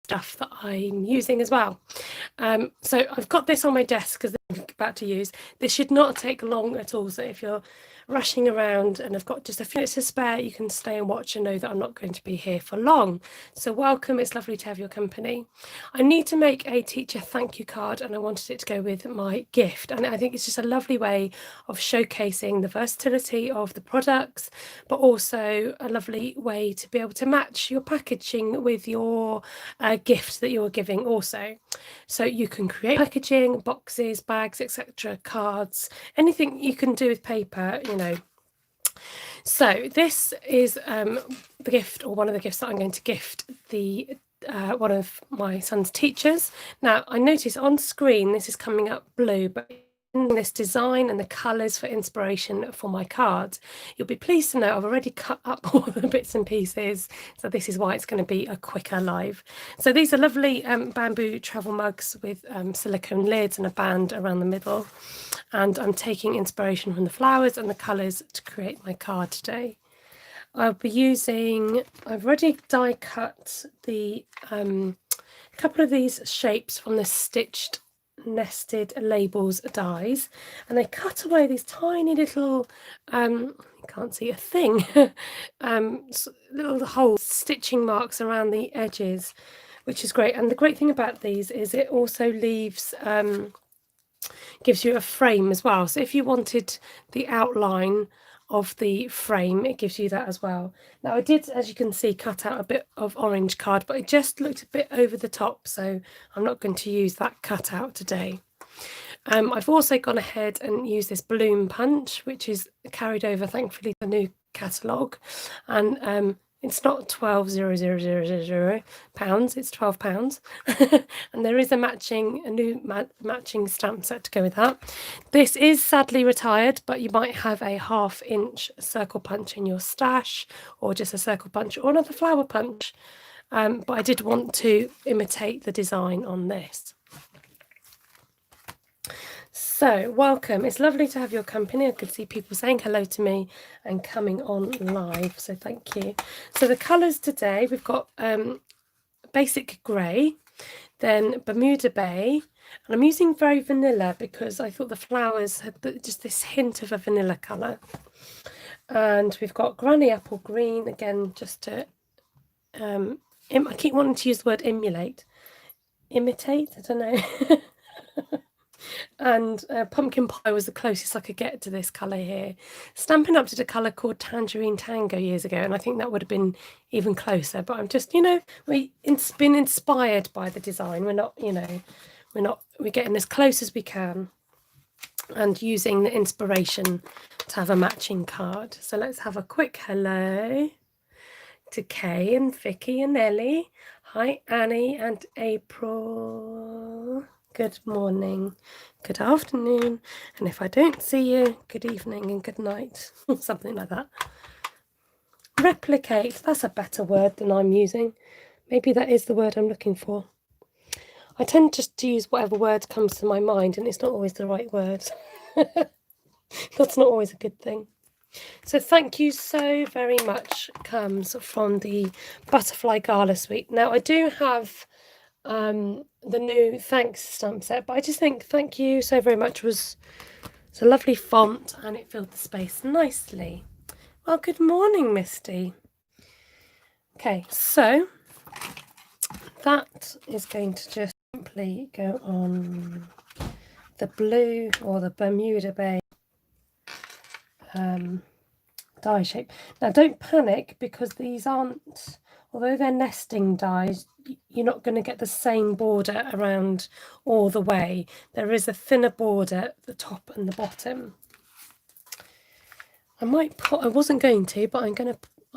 stuff that I'm using as well. So I've got this on my desk because I'm about to use. This should not take long at all. So if you're rushing around and I've got just a few minutes to spare, you can stay and watch and know that I'm not going to be here for long. So welcome, it's lovely to have your company. I need to make a teacher thank you card and I wanted it to go with my gift. And I think it's just a lovely way of showcasing the versatility of the products, but also a lovely way to be able to match your packaging with your gift that you're giving also. So you can create packaging, boxes, bags, etc., cards, anything you can do with paper, you know. So this is the gift, or one of the gifts that I'm going to gift the one of my son's teachers. Now I notice on screen this is coming up blue, but this design and the colours for inspiration for my card, you'll be pleased to know I've already cut up all the bits and pieces, so this is why it's going to be a quicker live. So these are lovely bamboo travel mugs with silicone lids and a band around the middle, and I'm taking inspiration from the flowers and the colours to create my card today. I'll be using, I've already die cut the couple of these shapes from the stitched nested labels dies, and they cut away these tiny little you can't see a thing little holes, stitching marks around the edges, which is great. And the great thing about these is it also leaves gives you a frame as well, so if you wanted the outline of the frame, it gives you that as well. Now I did, as you can see, cut out a bit of orange card, but it just looked a bit over the top, so I'm not going to use that cutout today. I've also gone ahead and used this balloon punch, which is carried over, thankfully, the new catalogue, and it's not £12,000, it's £12, and there is a new matching stamp set to go with that. This is sadly retired, but you might have a 1/2 inch circle punch in your stash, or just a circle punch or another flower punch, but I did want to imitate the design on this. So welcome, it's lovely to have your company. I could see people saying hello to me and coming on live, so thank you. So the colours today, we've got basic grey, then Bermuda Bay, and I'm using very vanilla because I thought the flowers had just this hint of a vanilla colour. And we've got Granny Apple Green, again, just to I keep wanting to use the word imitate, I don't know. And Pumpkin Pie was the closest I could get to this colour here. Stampin' Up did a colour called Tangerine Tango years ago, and I think that would have been even closer, but I'm just, you know, we've been inspired by the design. We're not, you know, we're getting as close as we can and using the inspiration to have a matching card. So let's have a quick hello to Kay and Vicky and Ellie. Hi Annie and April. Good morning, good afternoon, and if I don't see you, good evening and good night, something like that. Replicate, that's a better word than I'm using. Maybe that is the word I'm looking for. I tend just to use whatever word comes to my mind, and it's not always the right word. That's not always a good thing. So thank you so very much comes from the Butterfly Gala Suite. Now I do have the new thanks stamp set, but I just think thank you so very much it's a lovely font and it filled the space nicely. Well, good morning, Misty. Okay, so that is going to just simply go on the blue or the Bermuda Bay die shape. Now don't panic, because these aren't, although they're nesting dies, you're not going to get the same border around all the way. There is a thinner border at the top and the bottom. I wasn't going to, but I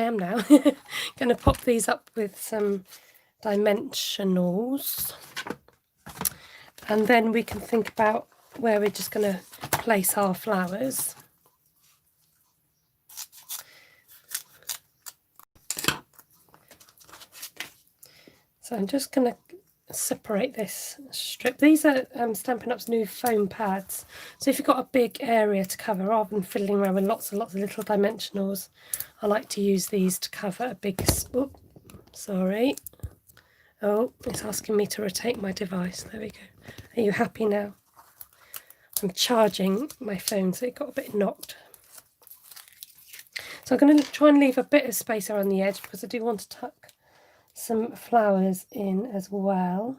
am now going to pop these up with some dimensionals, and then we can think about where we're just going to place our flowers. So I'm just going to separate this strip. These are Stampin' Up's new foam pads. So if you've got a big area to cover, rather than fiddling around with lots and lots of little dimensionals, I like to use these to cover a big, Oh, it's asking me to rotate my device. There we go. Are you happy now? I'm charging my phone, so it got a bit knocked. So I'm going to try and leave a bit of space around the edge because I do want to tuck some flowers in as well.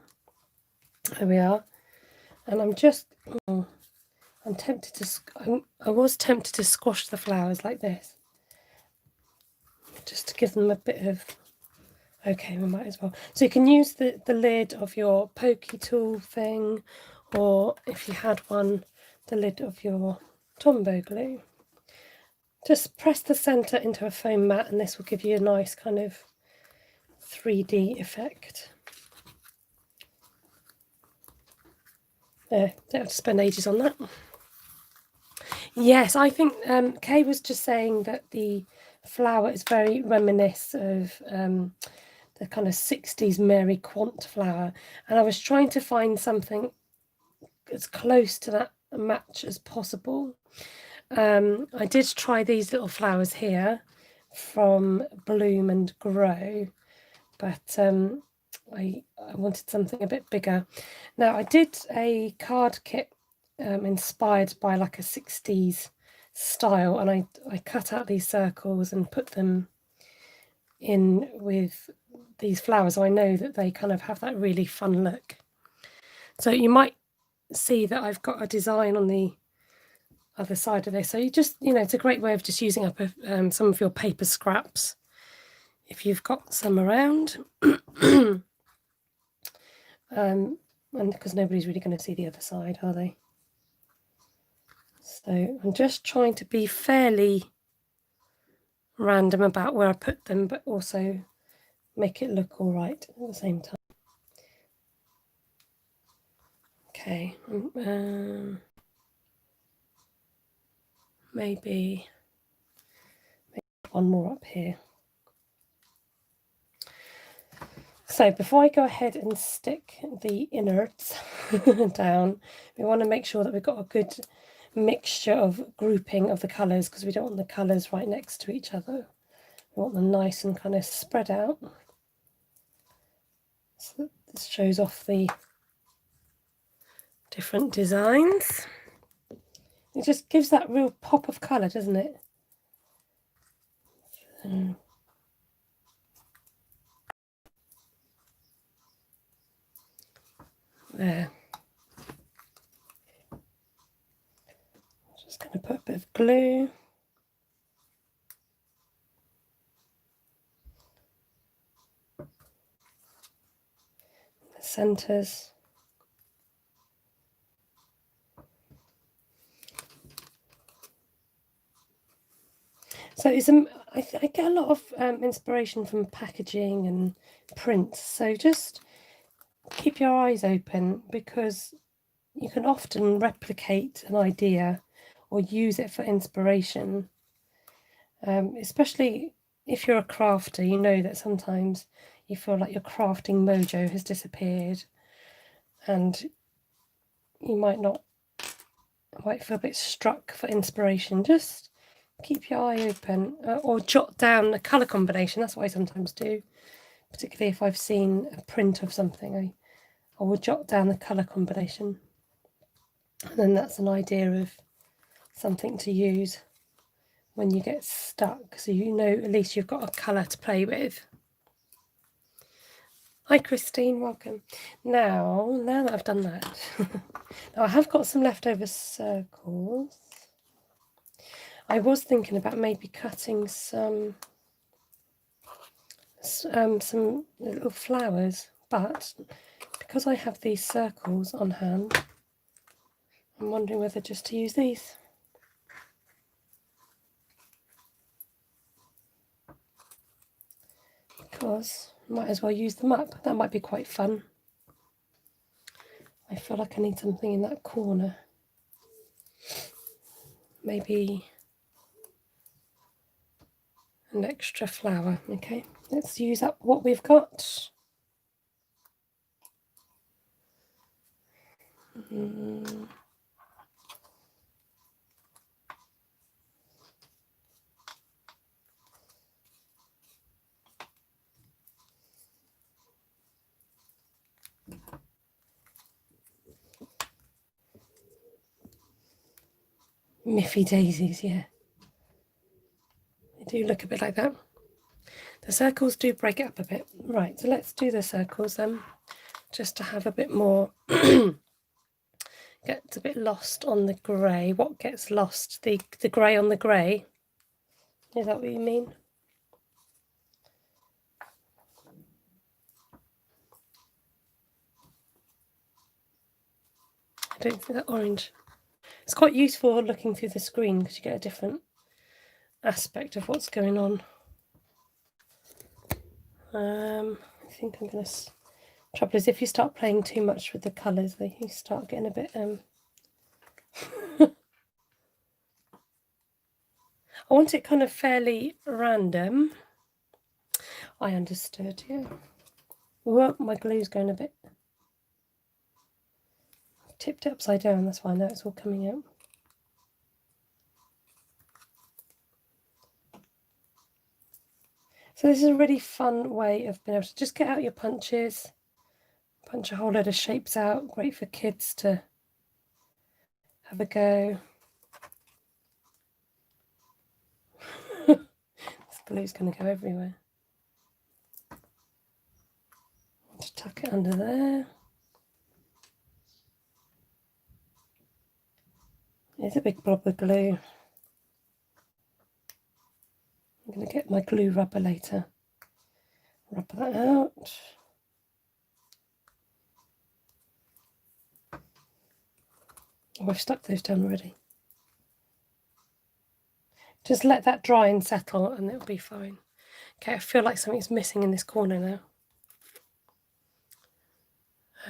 There we are. And I'm just, I'm tempted to, I was tempted to squash the flowers like this, just to give them a bit of, okay, we might as well. So you can use the lid of your pokey tool thing, or if you had one, the lid of your Tombow glue. Just press the centre into a foam mat and this will give you a nice kind of 3D effect. There, don't have to spend ages on that. Yes, I think Kay was just saying that the flower is very reminiscent of the kind of 60s Mary Quant flower, and I was trying to find something as close to that match as possible. I did try these little flowers here from Bloom and Grow, but I wanted something a bit bigger. Now I did a card kit inspired by like a 60s style, and I cut out these circles and put them in with these flowers, so I know that they kind of have that really fun look. So you might see that I've got a design on the other side of this, so you just, you know, it's a great way of just using up some of your paper scraps if you've got some around. And because nobody's really going to see the other side, are they? So I'm just trying to be fairly random about where I put them, but also make it look all right at the same time. Okay, maybe one more up here. So before I go ahead and stick the innards down, we want to make sure that we've got a good mixture of grouping of the colours, because we don't want the colours right next to each other. We want them nice and kind of spread out. So this shows off the different designs. It just gives that real pop of colour, doesn't it? There. Just going to put a bit of glue. The centres. So I get a lot of inspiration from packaging and prints. So just keep your eyes open, because you can often replicate an idea or use it for inspiration. Especially if you're a crafter, you know that sometimes you feel like your crafting mojo has disappeared, and you might feel a bit struck for inspiration. Just keep your eye open, or jot down a colour combination. That's what I sometimes do, particularly if I've seen a print of something. I will jot down the colour combination, and then that's an idea of something to use when you get stuck, so you know at least you've got a colour to play with. Hi Christine, welcome. Now that I've done that, now I have got some leftover circles. I was thinking about maybe cutting some little flowers, but because I have these circles on hand, I'm wondering whether just to use these. Because I might as well use them up. That might be quite fun. I feel like I need something in that corner. Maybe an extra flower. Okay, let's use up what we've got. Miffy daisies, yeah. They do look a bit like that. The circles do break it up a bit. Right, so let's do the circles then, just to have a bit more, gets a bit lost on the grey. What gets lost? The grey on the grey? Is that what you mean? I don't think that orange. It's quite useful looking through the screen because you get a different aspect of what's going on. I think I'm going to... Trouble is, if you start playing too much with the colours, you start getting a bit... I want it kind of fairly random. I understood, yeah. Whoa, my glue's going a bit... tipped it upside down, that's why now it's all coming out. So this is a really fun way of being able to just get out your punches, punch a whole load of shapes out. Great for kids to have a go. This glue's going to go everywhere. Just tuck it under there. There's a big blob of glue. I'm going to get my glue rubber later. Rub that out. Oh, I've stuck those down already. Just let that dry and settle and it'll be fine. Okay, I feel like something's missing in this corner now.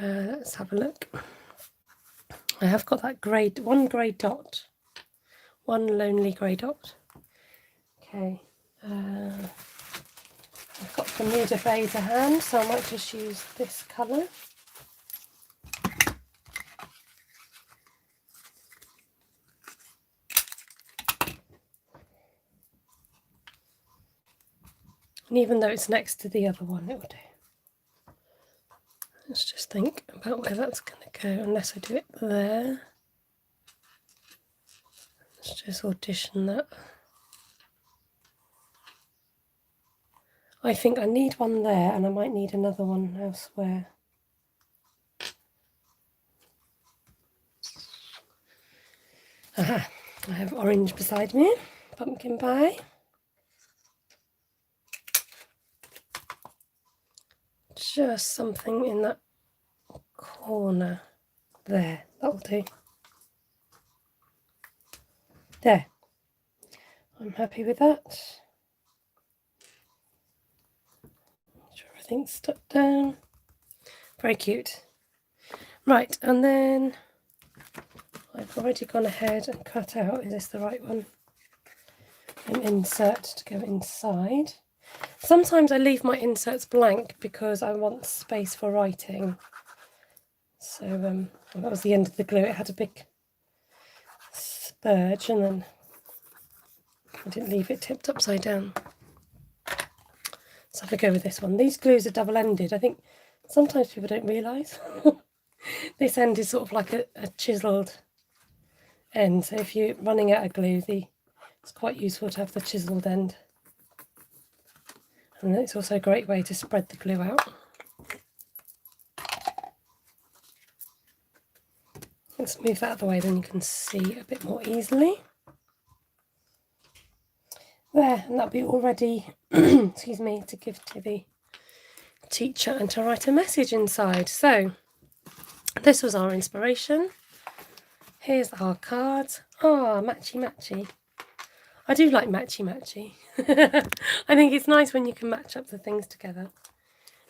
Let's have a look. I have got that one grey dot. One lonely grey dot. Okay. I've got the Nude Bay to hand, so I might just use this colour. And even though it's next to the other one, it will do. Let's just think about where that's going to go, unless I do it there. Let's just audition that. I think I need one there, and I might need another one elsewhere. Aha, I have orange beside me, pumpkin pie. Just something in that corner there, that'll do. There, I'm happy with that. Make sure everything's stuck down. Very cute. Right, and then I've already gone ahead and cut out, is this the right one? An insert to go inside. Sometimes I leave my inserts blank because I want space for writing. So well, that was the end of the glue. It had a big spurge and then I didn't leave it tipped upside down. So have a go with this one. These glues are double-ended. I think sometimes people don't realise. This end is sort of like a chiselled end. So if you're running out of glue, it's quite useful to have the chiselled end. And it's also a great way to spread the glue out. Let's move that out of the way, then you can see a bit more easily. There, and that'll be all ready, excuse me, to give to the teacher and to write a message inside. So, this was our inspiration. Here's our cards. Ah, matchy matchy. I do like matchy matchy. I think it's nice when you can match up the things together.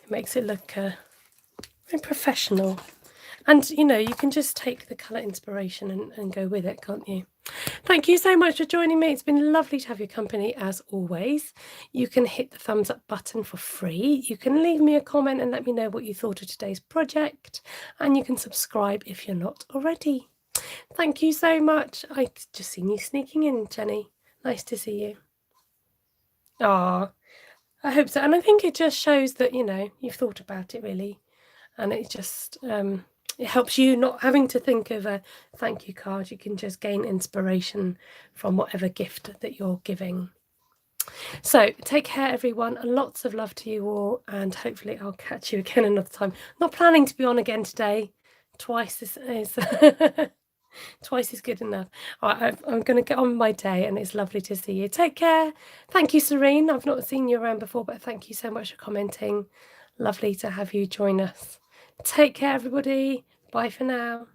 It makes it look very professional. And, you know, you can just take the colour inspiration and go with it, can't you? Thank you so much for joining me. It's been lovely to have your company as always. You can hit the thumbs up button for free. You can leave me a comment and let me know what you thought of today's project. And you can subscribe if you're not already. Thank you so much. I just seen you sneaking in, Jenny. Nice to see you. Ah, I hope so. And I think it just shows that, you know, you've thought about it really. and it just it helps you not having to think of a thank you card. You can just gain inspiration from whatever gift that you're giving. So take care, everyone, and lots of love to you all, and hopefully I'll catch you again another time. Not planning to be on again today. Twice is twice is good enough. I'm going to get on with my day, and it's lovely to see you. Take care. Thank you, Serene. I've not seen you around before, but thank you so much for commenting. Lovely to have you join us. Take care, everybody. Bye for now.